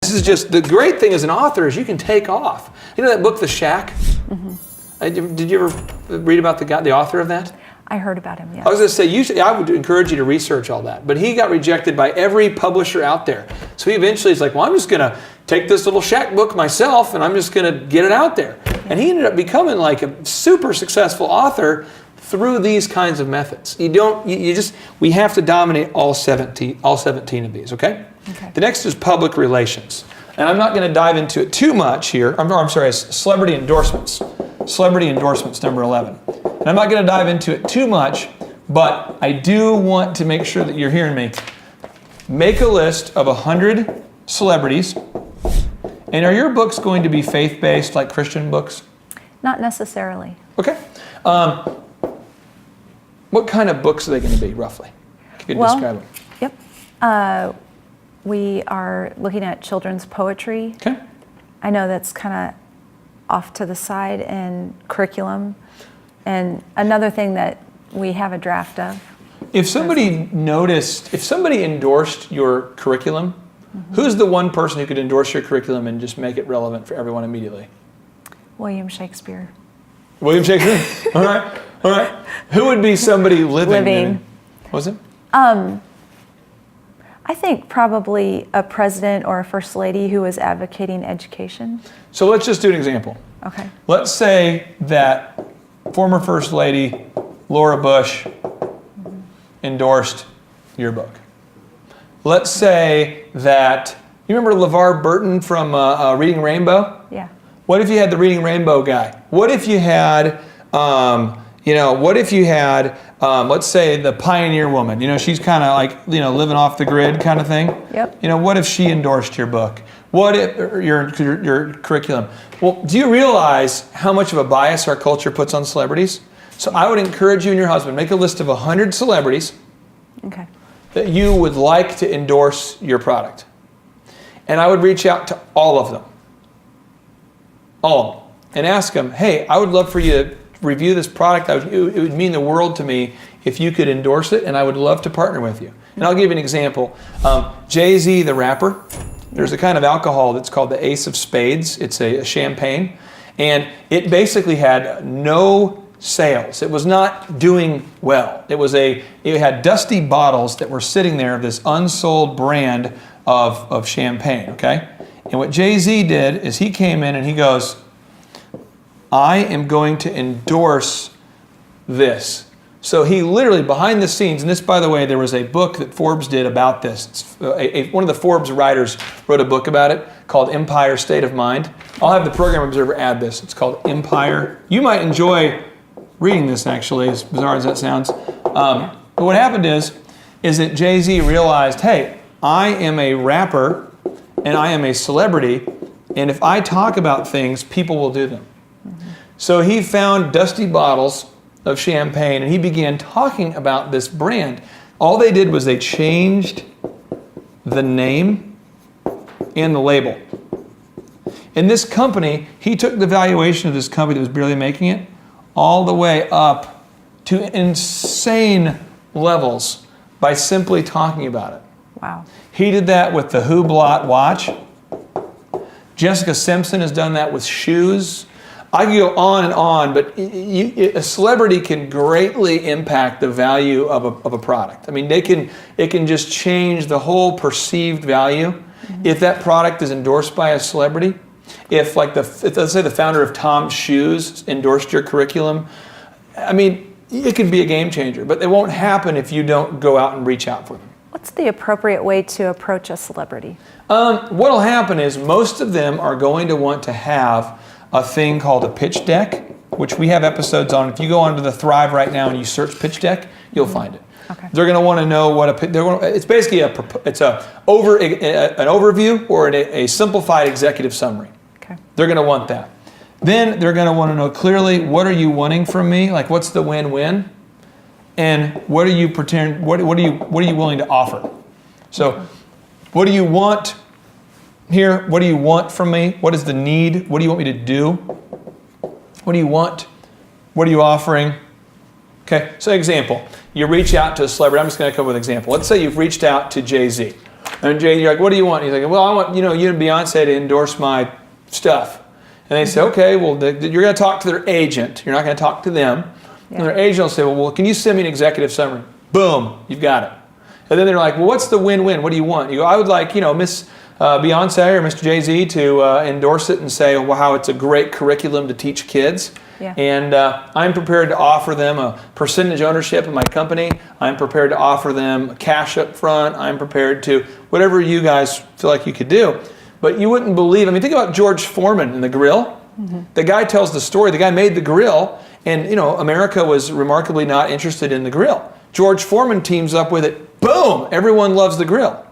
This is just, the great thing as an author is you can take off. You know that book, The Shack? Mm-hmm. Did you ever read about the author of that? I heard about him, yes. I was going to say, I would encourage you to research all that. But he got rejected by every publisher out there. So he eventually is like, well, I'm just going to take this little Shack book myself and I'm just going to get it out there. And he ended up becoming like a super successful author through these kinds of methods. We have to dominate all 17 of these, okay? The next is public relations. And I'm not going to dive into it too much here. I'm sorry, celebrity endorsements. Celebrity endorsements, number 11. And I'm not going to dive into it too much, but I do want to make sure that you're hearing me. Make a list of 100 celebrities. And are your books going to be faith-based, like Christian books? Not necessarily. Okay. What kind of books are they going to be, roughly? If you could describe them. Yep. We are looking at children's poetry. Okay. I know that's kind of off to the side in curriculum. And another thing that we have a draft of. If somebody endorsed your curriculum, who's the one person who could endorse your curriculum and just make it relevant for everyone immediately? William Shakespeare. William Shakespeare? All right. Who would be somebody living? Was it? I think probably a president or a first lady who is advocating education. So let's just do an example. Okay. Let's say that former First Lady Laura Bush endorsed your book. Let's say that, you remember LeVar Burton from Reading Rainbow? Yeah. What if you had the Reading Rainbow guy? What if you had, let's say the Pioneer Woman? She's kind of like, living off the grid kind of thing. Yep. What if she endorsed your book? What if your curriculum? Well, do you realize how much of a bias our culture puts on celebrities? So I would encourage you and your husband, make a list of 100 celebrities that you would like to endorse your product. And I would reach out to all of them. All of them. And ask them, hey, I would love for you to review this product. It would mean the world to me if you could endorse it, and I would love to partner with you. And I'll give you an example. Jay-Z, the rapper, there's a kind of alcohol that's called the Ace of Spades. It's a champagne. And it basically had no sales. It was not doing well. It had dusty bottles that were sitting there of this unsold brand of champagne, okay? And what Jay-Z did is he came in and he goes, I am going to endorse this. So he literally, behind the scenes, and this, by the way, there was a book that Forbes did about this. One of the Forbes writers wrote a book about it called Empire State of Mind. I'll have the Program Observer add this. It's called Empire. You might enjoy reading this, actually, as bizarre as that sounds. But what happened is that Jay-Z realized, hey, I am a rapper and I am a celebrity, and if I talk about things, people will do them. So he found dusty bottles of champagne and he began talking about this brand. All they did was they changed the name and the label. In this company, he took the valuation of this company that was barely making it all the way up to insane levels by simply talking about it. Wow. He did that with the Hublot watch. Jessica Simpson has done that with shoes. I could go on and on, but a celebrity can greatly impact the value of a product. I mean, it can just change the whole perceived value. If that product is endorsed by a celebrity, if let's say the founder of Tom's Shoes endorsed your curriculum, I mean, it could be a game changer, but it won't happen if you don't go out and reach out for them. What's the appropriate way to approach a celebrity? What'll happen is most of them are going to want to have a thing called a pitch deck, which we have episodes on. If you go onto the Thrive right now and you search pitch deck, you'll find it. Okay. They're going to want to know it's basically an overview or a simplified executive summary. Okay. They're going to want that. Then they're going to want to know clearly, what are you wanting from me? Like, what's the win-win? And what are you willing to offer? So, what do you want here? What do you want from me? What is the need? What do you want me to do? What do you want? What are you offering? Okay, so example, you reach out to a celebrity. I'm just going to come up with an example. Let's say you've reached out to Jay-Z. And Jay, you're like, what do you want? He's like, well, I want you and Beyonce to endorse my stuff. And they say, okay, well, you're going to talk to their agent. You're not going to talk to them. Yeah. And their agent will say, well, can you send me an executive summary? Boom, you've got it. And then they're like, well, what's the win-win? What do you want? You go, I would like, Miss Beyonce or Mr. Jay-Z to endorse it and say, well, how it's a great curriculum to teach kids. Yeah. And I'm prepared to offer them a percentage ownership in my company. I'm prepared to offer them cash up front. I'm prepared to whatever you guys feel like you could do. But you wouldn't believe, think about George Foreman and the grill. Mm-hmm. The guy tells the story. The guy made the grill, and America was remarkably not interested in the grill. George Foreman teams up with it. Boom! Everyone loves the grill.